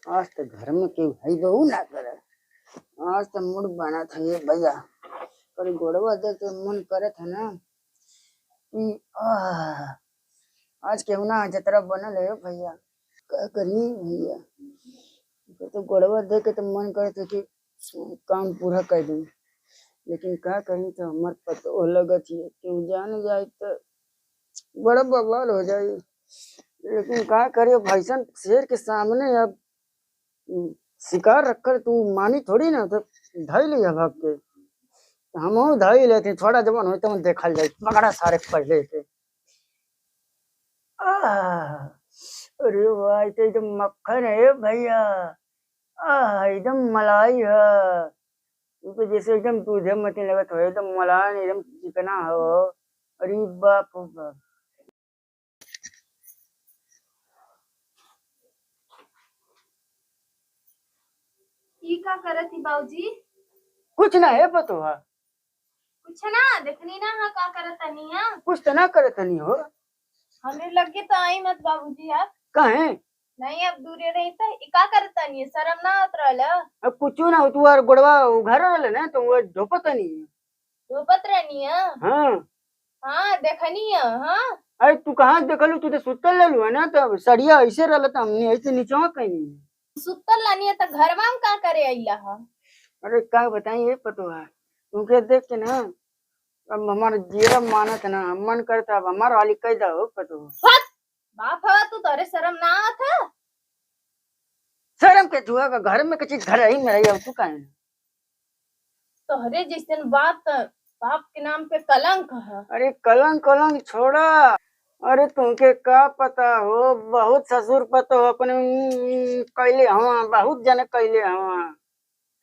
आज तो घर में क्यों भाई बहू ना करे। आज तो मूड बना था ये भैया पर गोड़वा देख के मन करे था ना कि आज क्यों ना जतरा बनल है भैया। क्या करी भैया, तो गोड़वा देख के तो मन करे था कि काम पूरा कर दूं, लेकिन क्या करी तो हमार पतो लगत है क्यों जान जाए तो बड़ा बवाल हो जाए। लेकिन क्या करे भाईसन, शेर के सामने अब शिकार रखकर तू मानी थोड़ी ना, तो ढाई लिया भाग के। हम ढाई लेते थोड़ा जवान हो तो देखल जाए पकड़ा सारे पहले के। अरे वाह तो एकदम मक्खन है भैया, एकदम मलाई है। तो जैसे एकदम दूधे मत लगत हो, एकदम मलाई एकदम चिकना हो। अरे बाप रे बाप। ई का करत ही बाबूजी? कुछ ना है पतो, कुछ ना देखनी ना हा का करत तनी है। कुछ तो ना करे तनी हो। हमें लगे तो आई मत बाबूजी आप। कहे नहीं अब दूरे रही तो ई का करत तनी, शर्म ना आत रहल? अब कुछ ना हो, तू यार गोड़वा उघार रहले ना तो वो ढोपत नहीं। धोपत रहनी है? हाँ हाँ देखनी है। हाँ अरे तू कहाँ देखलू, तू तो सुतल रहलू है ना, तो सड़िया ऐसे रहल तो हमने ऐसे नीचे कहीं। सुतल लानी है तो घर में का करे आइला हा? अरे क्या बताई ये पतो है, तुमके देख के ना अब हमारा जीरा मानत ना मन करता अब हमारा वाली कह दो पतो। बाप हवा तू तोरे शर्म ना आत है? शर्म के धुआ का घर में किसी घर ही में रही तू कहे। तोहरे जैसन बात बाप के नाम पे कलंक है। अरे कलंक कलंक छोड़ा, अरे तुमके का पता हो, बहुत ससुर पतो हो अपने कैले हवा, बहुत जन कैले हवा,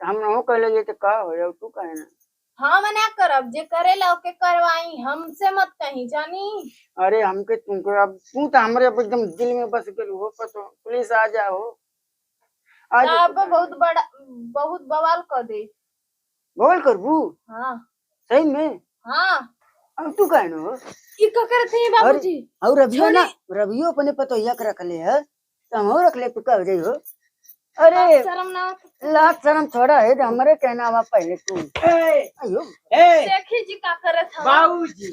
हम न कैले ये तो का हो जाओ तू कहे ना। हाँ मना करब, जे करेला ओके करवाई, हमसे मत कहीं जानी। अरे हमके तुमको अब तू तो हमारे अब एकदम दिल में बस गई हो पतो, पुलिस आ जाओ आज अब बहुत बवाल कर दे। बोल कर बू। हाँ सही में? हाँ अब तू कहे ना ये का करते हैं बाबूजी? और रबियो ना, रबियो अपने पतो यक रख ले है तो हम रख ले, तू कह जाई हो। अरे शर्म ना लाज शर्म छोड़ा है तो हमारे कहना वा पहले तू। अयो देखी जी का करत हवा। बाबूजी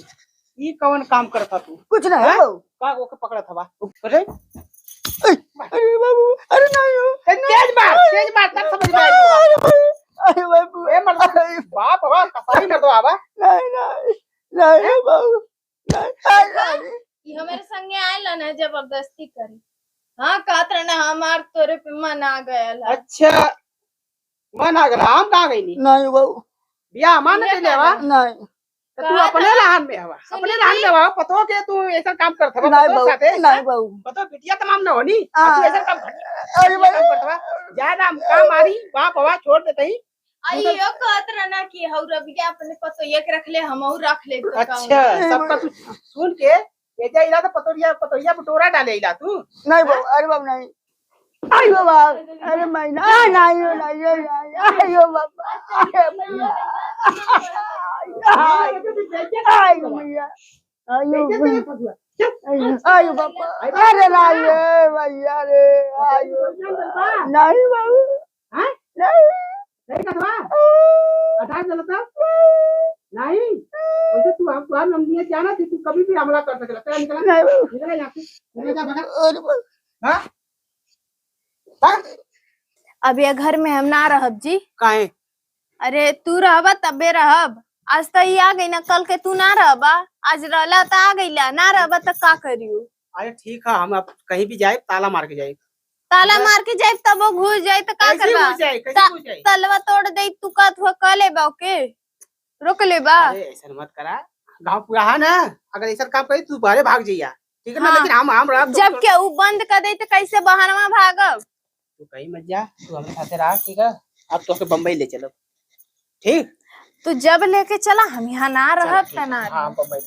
ई कौन काम करता तू? कुछ ना है बाबू। का ओके पकड़त हवा अरे अरे बाबू, अरे नहीं हो, तेज मार तब समझ में आएगा। अरे बाबू ए मतलब बाप हवा कसाई कर दो आवा। नहीं नहीं नहीं बाबू नहीं। ये हमारे संगे आयल ना जबरदस्ती करी। हाँ कहत रहे ना हमार तोरे पे मन आ गया। अच्छा मन आ गया, हम कहाँ गई नी? नहीं बाबू बिया मान के लेवा नहीं। तो तू अपने लहान में हवा, अपने लहान में हवा पतो के तू ऐसा काम करत हवा नहीं पतो बाबू, साथे नहीं बाबू। पतो बिटिया तमाम न होनी तू ऐसा काम अरे काम करत हवा ज्यादा काम मारी बाप हवा छोड़ देते ही। अयो कहत रहे ना कि हौ रबिया अपने पतो एक रख ले, हमहू रख ले। अच्छा सबका कुछ सुन के ये जा इला तो पतोरिया बटोरा डाले इला तू। नहीं बाबू, अरे बाबू नहीं। आयो बाबा, अरे मैं नहीं नहीं नहीं आयो बाबा, अरे भैया आयो भैया आयो बाबा, अरे नहीं भैया रे आयो नहीं बाबू नहीं नहीं कटवा हटा चलता नहीं वैसे तू हम लिए जाना थी, तू कभी भी हमला कर सकला। चल निकल नहीं बाबू, निकल यहां से, निकल जा भगा। अरे बाबू हां हां अब ये घर में हम ना रहब जी। काहे? अरे तू रहबा तबे रहब। आज तो ये आ गई ना, कल के तू ना रहबा। आज रहला तो आ गईला, ना रहबा तो का करियो? अरे ठीक है, हम अब कहीं भी जाए ताला मार के जाए। ताला मार के जाए तब वो घुस जाए तो का कैसे करबा? घुस जाए, कैसे घुस जाए? तलवा तोड़ दे तू का थुआ का लेबा ओके रोक लेबा। अरे ऐसा मत करा, गांव पूरा है ना, अगर ऐसा काम करी तू बाहर भाग जइया ठीक है ना। हाँ। लेकिन हम रह जब के ऊ बंद कर दे तो कैसे बहनवा भागब? तू कहीं मत जा, तू हमारे साथे रह ठीक है। अब तो के बम्बई ले चलो ठीक। तू जब लेके चला हम यहाँ ना रहब चल, त ना हाँ बम्बई